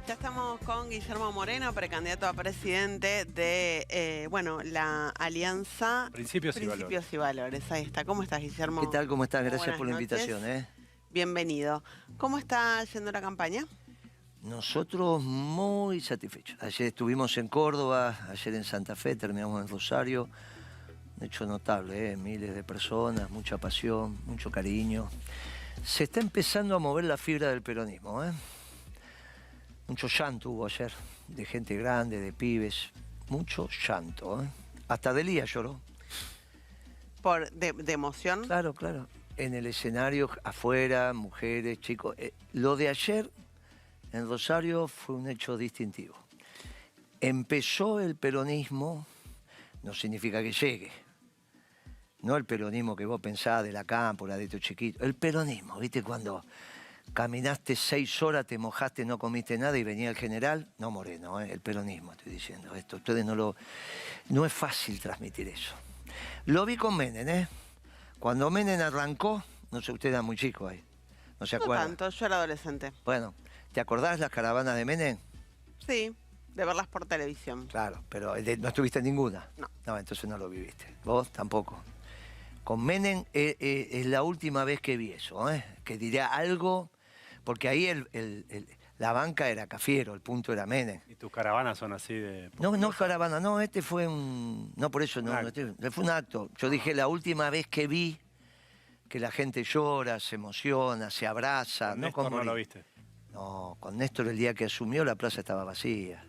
Ya estamos con Guillermo Moreno, precandidato a presidente de, la Alianza Principios y Valores. Ahí está. ¿Cómo estás, Guillermo? ¿Qué tal? ¿Cómo estás? Muy Gracias por la buenas noches. invitación. Bienvenido. ¿Cómo está yendo la campaña? Nosotros muy satisfechos. Ayer estuvimos en Córdoba, ayer en Santa Fe, terminamos en Rosario. Un hecho notable, miles de personas, mucha pasión, mucho cariño. Se está empezando a mover la fibra del peronismo. Mucho llanto hubo ayer, de gente grande, de pibes. Mucho llanto. Hasta Delía lloró. ¿De emoción? Claro, claro. En el escenario, afuera, mujeres, chicos. Lo de ayer en Rosario fue un hecho distintivo. Empezó el peronismo, no significa que llegue. No el peronismo que vos pensás de la cámpora, de tu chiquito. El peronismo, ¿viste? Cuando caminaste 6 horas, te mojaste, no comiste nada y venía el general. No, Moreno, el peronismo, estoy diciendo esto. Ustedes no es fácil transmitir eso. Lo vi con Menem, Cuando Menem arrancó, no sé, usted era muy chico ahí. ¿No se acuerda? No tanto, yo era adolescente. Bueno, ¿te acordás las caravanas de Menem? Sí, de verlas por televisión. Claro, pero no estuviste en ninguna. No. No, entonces no lo viviste. Vos tampoco. Con Menem es la última vez que vi eso, que diría algo, porque ahí la banca era Cafiero, el punto era Menem. ¿Y tus caravanas son así de...? No caravana, no, este fue un... No, por eso, fue un acto. Yo dije la última vez que vi que la gente llora, se emociona, se abraza. ¿Con Néstor no lo viste? No, con Néstor el día que asumió la plaza estaba vacía.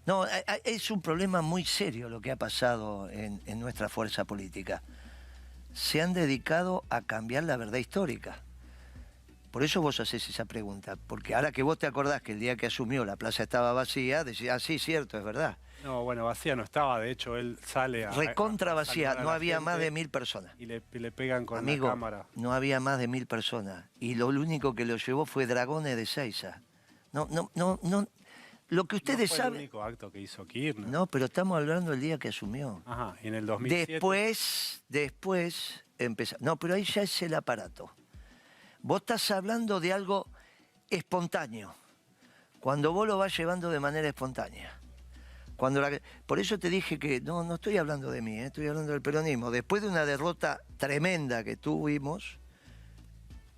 No, es un problema muy serio lo que ha pasado en nuestra fuerza política. Se han dedicado a cambiar la verdad histórica. Por eso vos hacés esa pregunta, porque ahora que vos te acordás que el día que asumió la plaza estaba vacía, decís, ah, sí, cierto, es verdad. No, bueno, vacía no estaba, de hecho él sale a... Recontra vacía, no había más de 1000 personas. Y le pegan con Amigo, la cámara. no había más de 1000 personas. Y lo único que lo llevó fue Dragones de Seiza. No. Lo que ustedes ¿No fue saben... el único acto que hizo Kirchner? No, pero estamos hablando del día que asumió. Ajá, y en el 2007... Después empezó... No, pero ahí ya es el aparato. Vos estás hablando de algo espontáneo. Cuando vos lo vas llevando de manera espontánea. Por eso te dije que no estoy hablando de mí, estoy hablando del peronismo. Después de una derrota tremenda que tuvimos,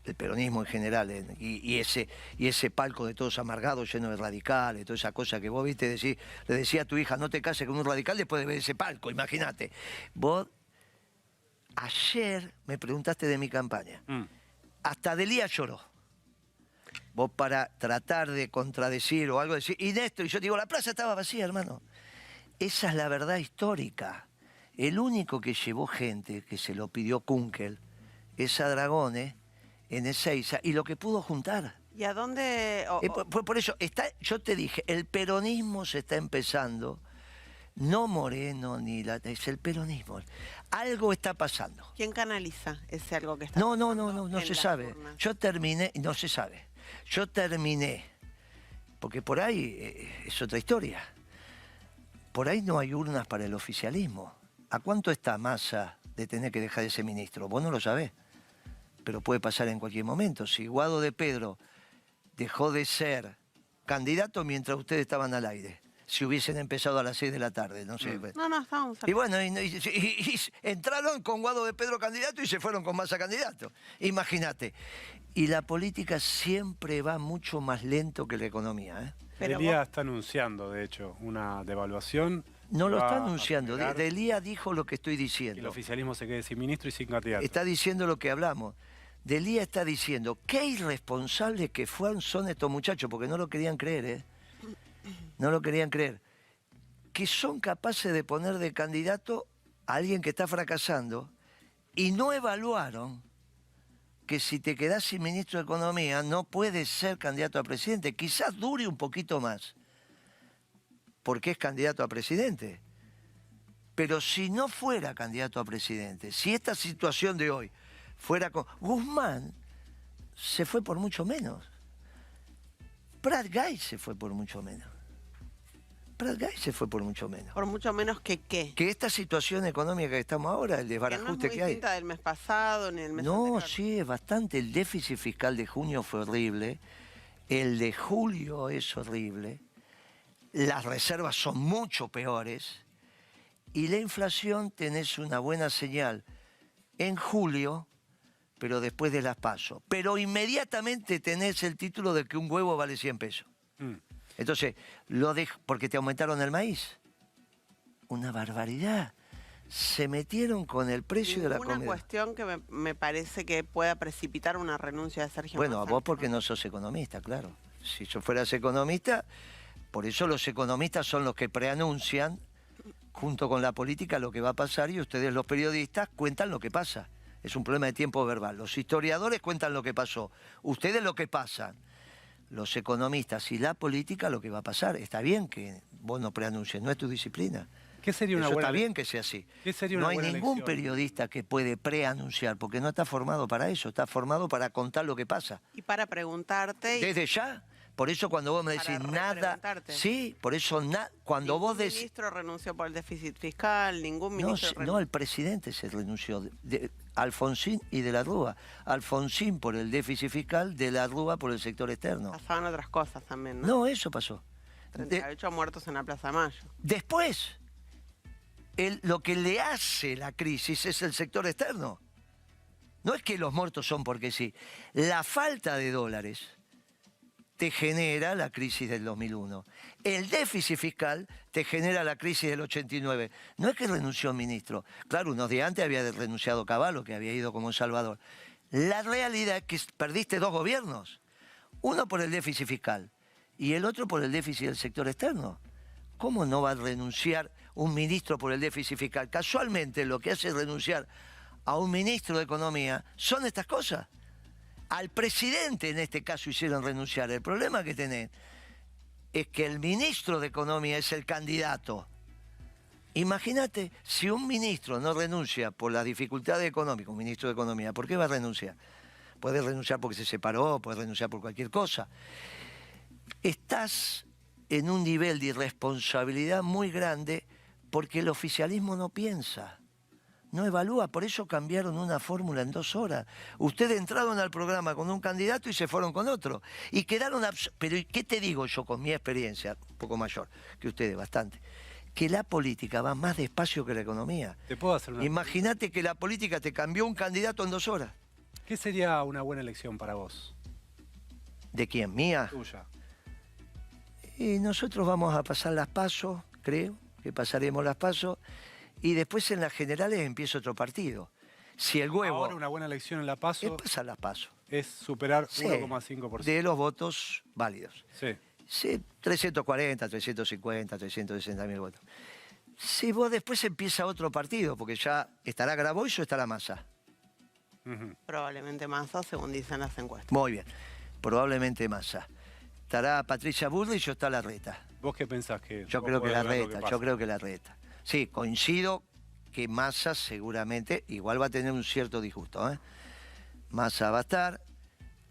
el peronismo en general, y ese palco de todos amargados, lleno de radicales, toda esa cosa que vos viste, le decía a tu hija, no te cases con un radical después de ver ese palco, imagínate. Vos, ayer me preguntaste de mi campaña. Hasta Delía lloró. Vos para tratar de contradecir o algo, decir, y Néstor, y yo digo, la plaza estaba vacía, hermano. Esa es la verdad histórica. El único que llevó gente, que se lo pidió Kunkel, es a Dragones, en Ezeiza, y lo que pudo juntar. ¿Y a dónde...? Por eso, yo te dije, el peronismo se está empezando, no Moreno, es el peronismo. Algo está pasando. ¿Quién canaliza ese algo que está No pasando se sabe. urnas? Yo terminé, no se sabe. Yo terminé, porque por ahí es otra historia. Por ahí no hay urnas para el oficialismo. ¿A cuánto está Massa de tener que dejar ese ministro? Vos no lo sabés, pero puede pasar en cualquier momento. Si Guado de Pedro dejó de ser candidato mientras ustedes estaban al aire, si hubiesen empezado a las 6 de la tarde, no sé. No, estábamos acá. Y bueno, y entraron con Guado de Pedro candidato y se fueron con Massa candidato. Imagínate. Y la política siempre va mucho más lento que la economía. Delía está anunciando, de hecho, una devaluación. No lo está anunciando. Delía dijo lo que estoy diciendo. Que el oficialismo se quede sin ministro y sin candidato. Está diciendo lo que hablamos. Delía está diciendo, qué irresponsables que son estos muchachos, porque no lo querían creer, No lo querían creer. Que son capaces de poner de candidato a alguien que está fracasando y no evaluaron que si te quedás sin ministro de Economía no puedes ser candidato a presidente. Quizás dure un poquito más, porque es candidato a presidente. Pero si no fuera candidato a presidente, si esta situación de hoy fuera con... Guzmán se fue por mucho menos. Prat Gay se fue por mucho menos. Prat Gay se fue por mucho menos. ¿Por mucho menos que qué? Que esta situación económica que estamos ahora, el desbarajuste que hay... ¿No es muy distinta del mes pasado ni el mes No, anterior? sí, es bastante. El déficit fiscal de junio fue horrible. El de julio es horrible, las reservas son mucho peores y la inflación tenés una buena señal en julio, pero después de las PASO. Pero inmediatamente tenés el título de que un huevo vale 100 pesos. Entonces, porque te aumentaron el maíz. Una barbaridad. Se metieron con el precio de la comida. Una cuestión que me parece que pueda precipitar una renuncia de Sergio Massa. Bueno, a vos porque no sos economista, claro. Si yo fueras economista, por eso los economistas son los que preanuncian, junto con la política, lo que va a pasar, y ustedes los periodistas cuentan lo que pasa. Es un problema de tiempo verbal. Los historiadores cuentan lo que pasó. Ustedes lo que pasan. Los economistas y la política lo que va a pasar. Está bien que vos no preanuncies, no es tu disciplina. ¿Qué sería una Eso buena está bien que sea así. ¿Qué sería No una hay buena ningún elección? periodista que puede preanunciar, porque no está formado para eso, está formado para contar lo que pasa. Y para preguntarte... Desde ya. Por eso cuando vos me decís nada... repreguntarte. Sí, por eso cuando vos decís... Ningún ministro renunció por el déficit fiscal, ningún ministro... No, el presidente se renunció. Alfonsín y de la Rúa. Alfonsín por el déficit fiscal, de la Rúa por el sector externo. Pasaban otras cosas también, ¿no? No, eso pasó. 38 muertos en la Plaza de Mayo. Después, lo que le hace la crisis es el sector externo. No es que los muertos son porque sí. La falta de dólares te genera la crisis del 2001. El déficit fiscal te genera la crisis del 89. No es que renunció el ministro. Claro, unos días antes había renunciado Cavallo, que había ido como Salvador. La realidad es que perdiste 2 gobiernos. Uno por el déficit fiscal y el otro por el déficit del sector externo. ¿Cómo no va a renunciar un ministro por el déficit fiscal? Casualmente lo que hace renunciar a un ministro de Economía son estas cosas. Al presidente en este caso hicieron renunciar. El problema que tenés es que el ministro de Economía es el candidato. Imagínate, si un ministro no renuncia por las dificultades económicas, un ministro de Economía, ¿por qué va a renunciar? Puede renunciar porque se separó, puede renunciar por cualquier cosa. Estás en un nivel de irresponsabilidad muy grande porque el oficialismo no piensa. No evalúa, por eso cambiaron una fórmula en 2 horas. Ustedes entraron al programa con un candidato y se fueron con otro. Y quedaron... Pero ¿qué te digo yo con mi experiencia, un poco mayor que ustedes, bastante? Que la política va más despacio que la economía. ¿Te puedo hacer una... Imagínate que la política te cambió un candidato en 2 horas. ¿Qué sería una buena elección para vos? ¿De quién? ¿Mía? Tuya. Y nosotros vamos a pasar las PASO, creo que pasaremos las PASO. Y después en las generales empieza otro partido. Si el huevo... Ahora una buena elección en la PASO Es pasar las PASO. es superar Sí, 1,5%. de los votos válidos. Sí. Sí, 340, 350, 360 mil votos. Si vos después empieza otro partido, porque ya estará Grabois o estará Massa. Probablemente Massa, según dicen las encuestas. Muy bien, probablemente Massa. Estará Patricia Bullrich o está Larreta. ¿Vos qué pensás que...? Yo vos creo que podés ver lo Larreta, pasa? yo creo que Larreta. Sí, coincido que Massa seguramente, igual va a tener un cierto disgusto, ¿eh? Massa va a estar,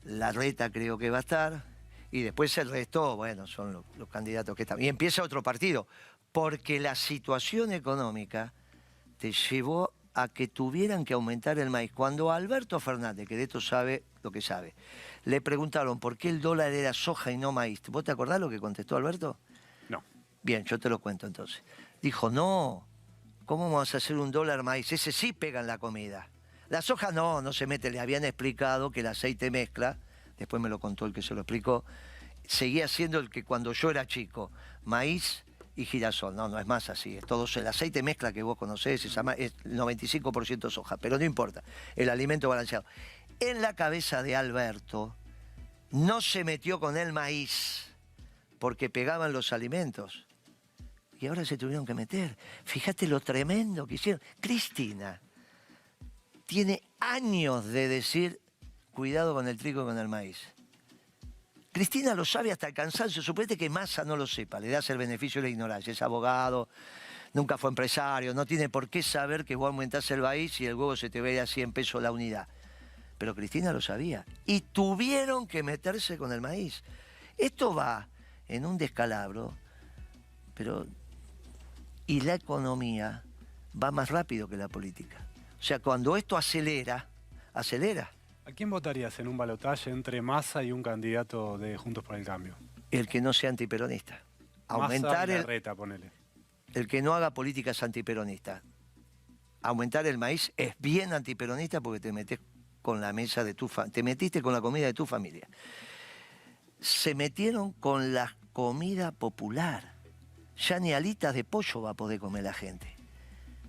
Larreta creo que va a estar, y después el resto, bueno, son los candidatos que están. Y empieza otro partido, porque la situación económica te llevó a que tuvieran que aumentar el maíz. Cuando a Alberto Fernández, que de esto sabe lo que sabe, le preguntaron por qué el dólar era soja y no maíz. ¿Vos te acordás lo que contestó Alberto? No. Bien, yo te lo cuento entonces. Dijo, no, ¿cómo vamos a hacer un dólar maíz? Ese sí pega en la comida. La soja no se mete. Le habían explicado que el aceite mezcla, después me lo contó el que se lo explicó, seguía siendo el que cuando yo era chico, maíz y girasol. No es más así. Es todo el aceite mezcla que vos conocés, es 95% soja, pero no importa. El alimento balanceado. En la cabeza de Alberto no se metió con el maíz porque pegaban los alimentos. Y ahora se tuvieron que meter. Fíjate lo tremendo que hicieron. Cristina tiene años de decir, cuidado con el trigo y con el maíz. Cristina lo sabe hasta el cansancio. Suponete que Massa no lo sepa, le das el beneficio de la ignorancia. Es abogado, nunca fue empresario, no tiene por qué saber que vos aumentás el maíz y el huevo se te ve a 100 pesos la unidad. Pero Cristina lo sabía. Y tuvieron que meterse con el maíz. Esto va en un descalabro, pero... Y la economía va más rápido que la política. O sea, cuando esto acelera, ¿A quién votarías en un balotaje entre Massa y un candidato de Juntos por el Cambio? El que no sea antiperonista. Aumentar Massa y Larreta, ponele. el que no haga políticas antiperonistas. Aumentar el maíz es bien antiperonista porque te metes con la mesa de te metiste con la comida de tu familia. Se metieron con la comida popular. Ya ni alitas de pollo va a poder comer la gente.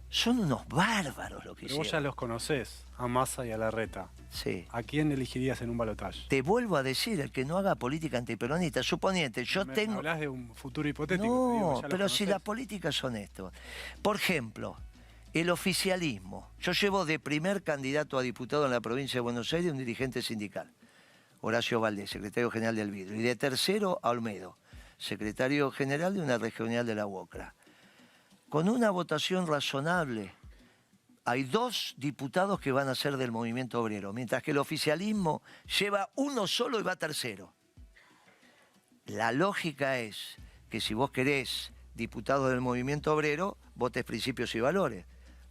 Son unos bárbaros lo que Pero vos ya hicieron. los conocés, a Massa y a Larreta. Sí. ¿A quién elegirías en un balotaje? Te vuelvo a decir, el que no haga política antiperonista. Suponiente, yo Me tengo... hablás de un futuro hipotético. No, te digo, ya los pero si conocés. las políticas son esto. Por ejemplo, el oficialismo. Yo llevo de primer candidato a diputado en la provincia de Buenos Aires un dirigente sindical, Horacio Valdés, secretario general del Vidrio. Y de tercero, a Olmedo, secretario general de una regional de la UOCRA. Con una votación razonable, hay 2 diputados que van a ser del movimiento obrero, mientras que el oficialismo lleva uno solo y va tercero. La lógica es que si vos querés diputado del movimiento obrero, votes Principios y Valores,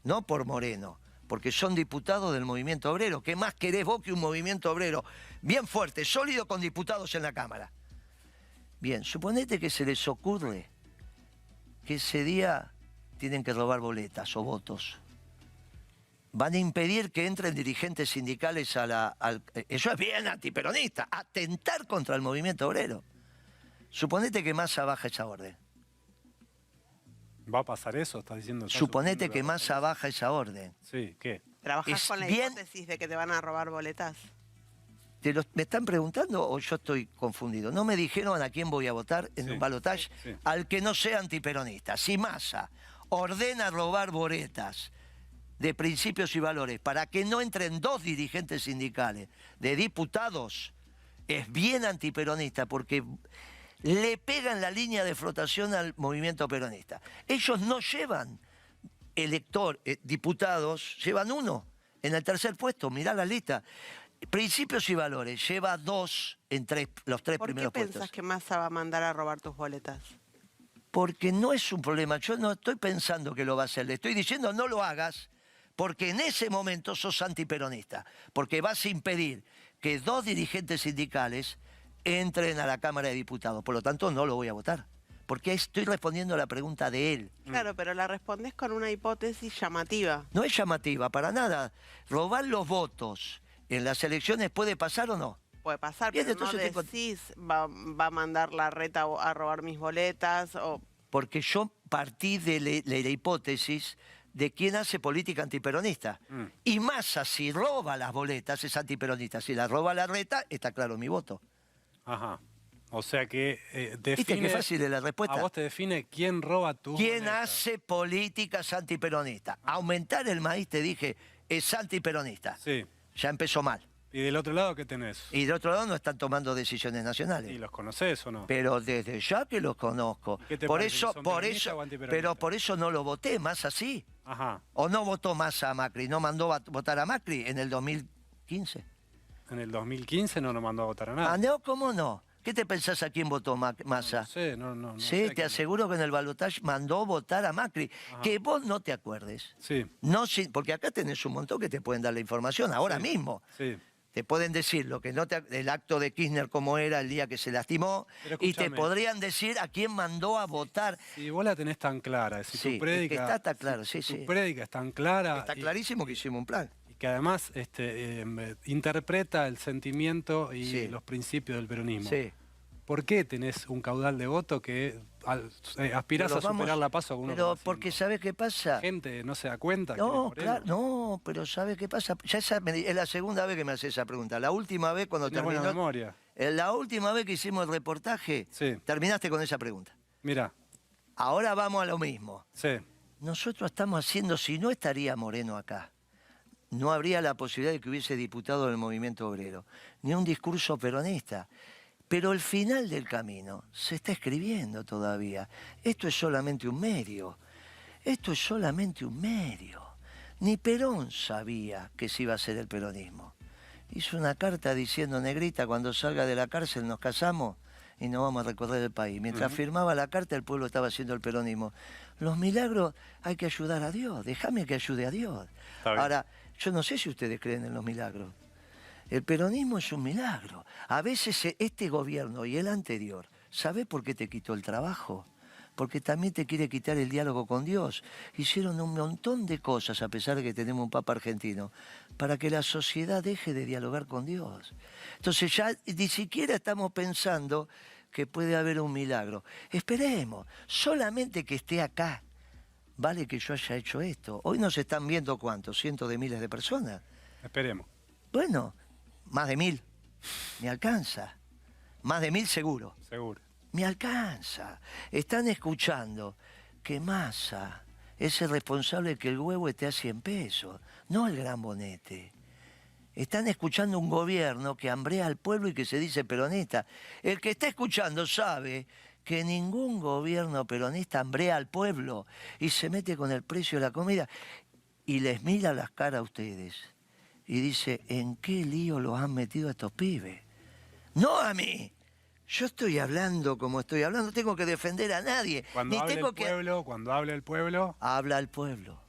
no por Moreno, porque son diputados del movimiento obrero. ¿Qué más querés vos que un movimiento obrero bien fuerte, sólido, con diputados en la Cámara? Bien, suponete que se les ocurre que ese día tienen que robar boletas o votos. Van a impedir que entren dirigentes sindicales eso es bien antiperonista, atentar contra el movimiento obrero. Suponete que Massa baja esa orden. ¿Va a pasar eso? ¿Estás diciendo? ¿Estás Suponete suponiendo que va a Massa pasar baja esa orden. eso? Sí, ¿qué? ¿Trabajás Es con la bien- hipótesis de que te van a robar boletas? ¿Me están preguntando o yo estoy confundido? No me dijeron a quién voy a votar en Sí, un balotaje, sí. al que no sea antiperonista. Si Massa ordena robar boletas de Principios y Valores para que no entren 2 dirigentes sindicales de diputados, es bien antiperonista porque le pegan la línea de flotación al movimiento peronista. Ellos no llevan diputados, llevan 1 en el tercer puesto, mirá la lista. Principios y Valores lleva 2 en los 3 ¿Por qué primeros pensás puestos. que Massa va a mandar a robar tus boletas? Porque no es un problema, yo no estoy pensando que lo va a hacer, le estoy diciendo no lo hagas, porque en ese momento sos antiperonista, porque vas a impedir que 2 dirigentes sindicales entren a la Cámara de Diputados, por lo tanto no lo voy a votar, porque estoy respondiendo a la pregunta de él. Claro, pero la respondés con una hipótesis llamativa. No es llamativa para nada, robar los votos en las elecciones puede pasar o no. Puede pasar, Bien, pero no entonces decís va a mandar la reta a robar mis boletas o... Porque yo partí de la hipótesis de quién hace política antiperonista. Y Massa, si roba las boletas, es antiperonista. Si las roba Larreta, está claro mi voto. Ajá. O sea que ¿Viste define... qué fácil es la respuesta? A vos te define quién roba tu ¿Quién hace políticas antiperonistas? Aumentar el maíz, te dije, es antiperonista. Sí. Ya empezó mal. ¿Y del otro lado qué tenés? Y de otro lado no están tomando decisiones nacionales. ¿Y los conocés o no? Pero desde ya que los conozco. ¿Y qué te Por parece, eso, que son peronistas o antiperonistas? pero por eso no lo voté, más así. Ajá. ¿O no votó Massa a Macri? ¿No mandó a votar a Macri en el 2015? En el 2015 no nos mandó a votar a nada. Ah, no, ¿cómo no? ¿Qué te pensás a quién votó Massa? No sé, no sé Sí, a te quién aseguro que en el balotaje mandó votar a Macri. Ajá. Que vos no te acuerdes. Sí, No, porque acá tenés un montón que te pueden dar la información ahora mismo. sí. Te pueden decir lo que no el acto de Kirchner como era el día que se lastimó Pero y te escúchame. podrían decir a quién mandó a votar. Si vos la tenés tan clara, si Sí, es tu que prédica... está claro, sí, tu sí. prédica es tan clara... Está clarísimo que hicimos un plan. Y que además interpreta el sentimiento y Sí. los principios del peronismo. Sí. ¿Por qué tenés un caudal de voto que aspirás Pero a superar vamos- la paso con 1,5? Pero porque ¿sabes qué pasa? La gente no se da cuenta. quién es No, Moreno. claro, no, pero ¿sabes qué pasa? Ya es la segunda vez que me hace esa pregunta. La última vez cuando Tenés buena terminó... memoria. La última vez que hicimos el reportaje, Sí. terminaste con esa pregunta. Mira, Ahora vamos a lo mismo. sí. Nosotros estamos haciendo, si no estaría Moreno acá, no habría la posibilidad de que hubiese diputado del movimiento obrero, ni un discurso peronista. Pero el final del camino se está escribiendo todavía. Esto es solamente un medio. Esto es solamente un medio. Ni Perón sabía que se iba a hacer el peronismo. Hizo una carta diciendo, negrita, cuando salga de la cárcel nos casamos y nos vamos a recorrer el país. Mientras firmaba la carta, el pueblo estaba haciendo el peronismo. Los milagros hay que ayudar a Dios. Déjame que ayude a Dios. Está bien. Ahora, yo no sé si ustedes creen en los milagros. El peronismo es un milagro. A veces este gobierno y el anterior, ¿sabe por qué te quitó el trabajo? Porque también te quiere quitar el diálogo con Dios. Hicieron un montón de cosas, a pesar de que tenemos un papa argentino, para que la sociedad deje de dialogar con Dios. Entonces ya ni siquiera estamos pensando que puede haber un milagro. Esperemos, solamente que esté acá, vale que yo haya hecho esto. Hoy nos están viendo, ¿cuántos? Cientos de miles de personas. Esperemos. Bueno, más de 1000, me alcanza. Más de 1000 seguro. Seguro. Me alcanza. Están escuchando que Massa es el responsable de que el huevo esté a 100 pesos, no el gran bonete. Están escuchando un gobierno que hambrea al pueblo y que se dice peronista. El que está escuchando sabe que ningún gobierno peronista hambrea al pueblo y se mete con el precio de la comida y les mira las caras a ustedes y dice, ¿en qué lío los han metido a estos pibes? No a mí. Yo estoy hablando como estoy hablando, no tengo que defender a nadie. Cuando hable el pueblo... Habla el pueblo.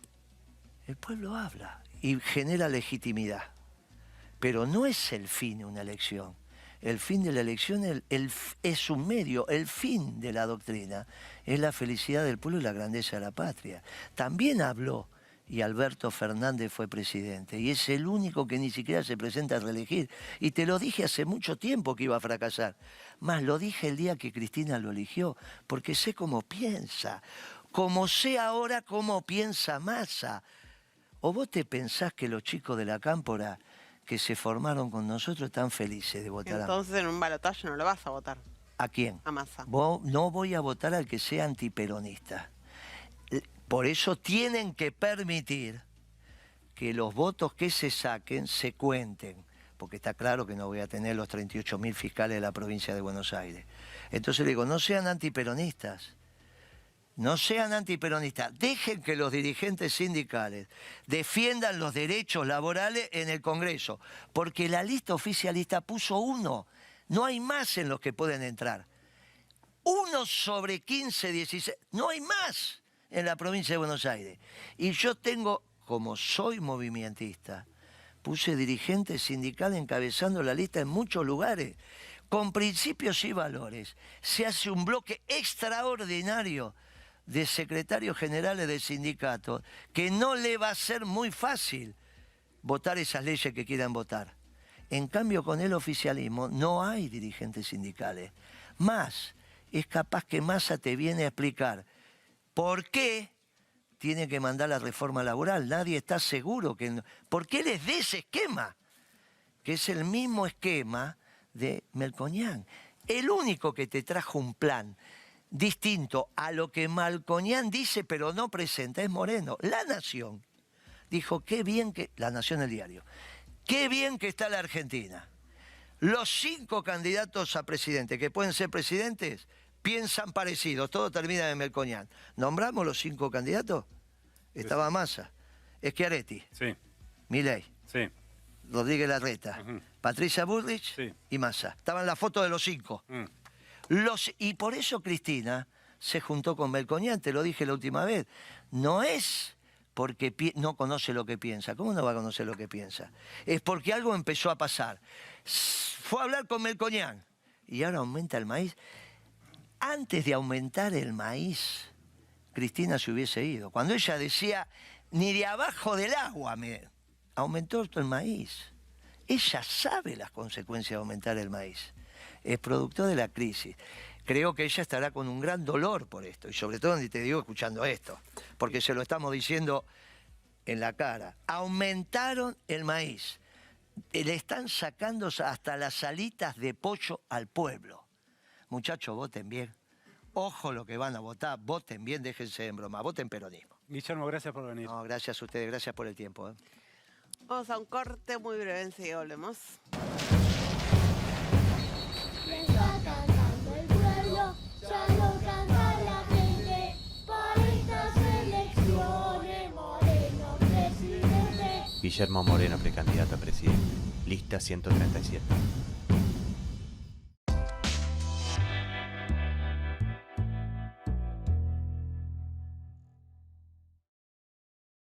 El pueblo habla y genera legitimidad. Pero no es el fin una elección. El fin de la elección es un medio. El fin de la doctrina es la felicidad del pueblo y la grandeza de la patria. También habló, y Alberto Fernández fue presidente, y es el único que ni siquiera se presenta a reelegir. Y te lo dije hace mucho tiempo que iba a fracasar. Más lo dije el día que Cristina lo eligió, porque sé cómo piensa. Como sé ahora cómo piensa Massa. ¿O vos te pensás que los chicos de la Cámpora que se formaron con nosotros están felices de votar? Entonces en un balotaje no lo vas a votar. ¿A quién? A Massa. No voy a votar al que sea antiperonista. Por eso tienen que permitir que los votos que se saquen se cuenten, porque está claro que no voy a tener los 38.000 fiscales de la provincia de Buenos Aires. Entonces le digo, no sean antiperonistas. No sean antiperonistas, dejen que los dirigentes sindicales defiendan los derechos laborales en el Congreso, porque la lista oficialista puso 1, no hay más en los que pueden entrar. 1 sobre 15, 16, no hay más en la provincia de Buenos Aires. Y yo tengo, como soy movimentista, puse dirigentes sindicales encabezando la lista en muchos lugares, con principios y valores. Se hace un bloque extraordinario de secretarios generales de sindicatos, que no le va a ser muy fácil votar esas leyes que quieran votar. En cambio, con el oficialismo no hay dirigentes sindicales. Más, es capaz que Massa te viene a explicar por qué tiene que mandar la reforma laboral. Nadie está seguro que... ¿Por qué les dé ese esquema? Que es el mismo esquema de Melconian. El único que te trajo un plan distinto a lo que Melconian dice pero no presenta es Moreno. La Nación dijo, qué bien que... La Nación, el diario. Qué bien que está la Argentina. Los 5 candidatos a presidente que pueden ser presidentes piensan parecidos. Todo termina en Melconian. ¿Nombramos los 5 candidatos? Estaba Massa, Schiaretti, Sí. Milei, Sí. Rodríguez Larreta, Patricia Bullrich y Massa. Estaban las fotos de los 5. Y por eso Cristina se juntó con Melconian, te lo dije la última vez. No es porque no conoce lo que piensa. ¿Cómo no va a conocer lo que piensa? Es porque algo empezó a pasar. Fue a hablar con Melconian y ahora aumenta el maíz. Antes de aumentar el maíz, Cristina se hubiese ido. Cuando ella decía, ni de abajo del agua me aumentó el maíz. Ella sabe las consecuencias de aumentar el maíz. Es producto de la crisis. Creo que ella estará con un gran dolor por esto. Y sobre todo, te digo, escuchando esto. Porque se lo estamos diciendo en la cara. Aumentaron el maíz. Le están sacando hasta las alitas de pollo al pueblo. Muchachos, voten bien. Ojo lo que van a votar. Voten bien, déjense en broma. Voten peronismo. Guillermo, gracias por venir. No, gracias a ustedes. Gracias por el tiempo. Vamos a un corte muy breve, enseguida volvemos. Está cantando el pueblo, ya lo canta la gente. Para estas elecciones, Moreno presidente. Guillermo Moreno, precandidato a presidente. Lista 137.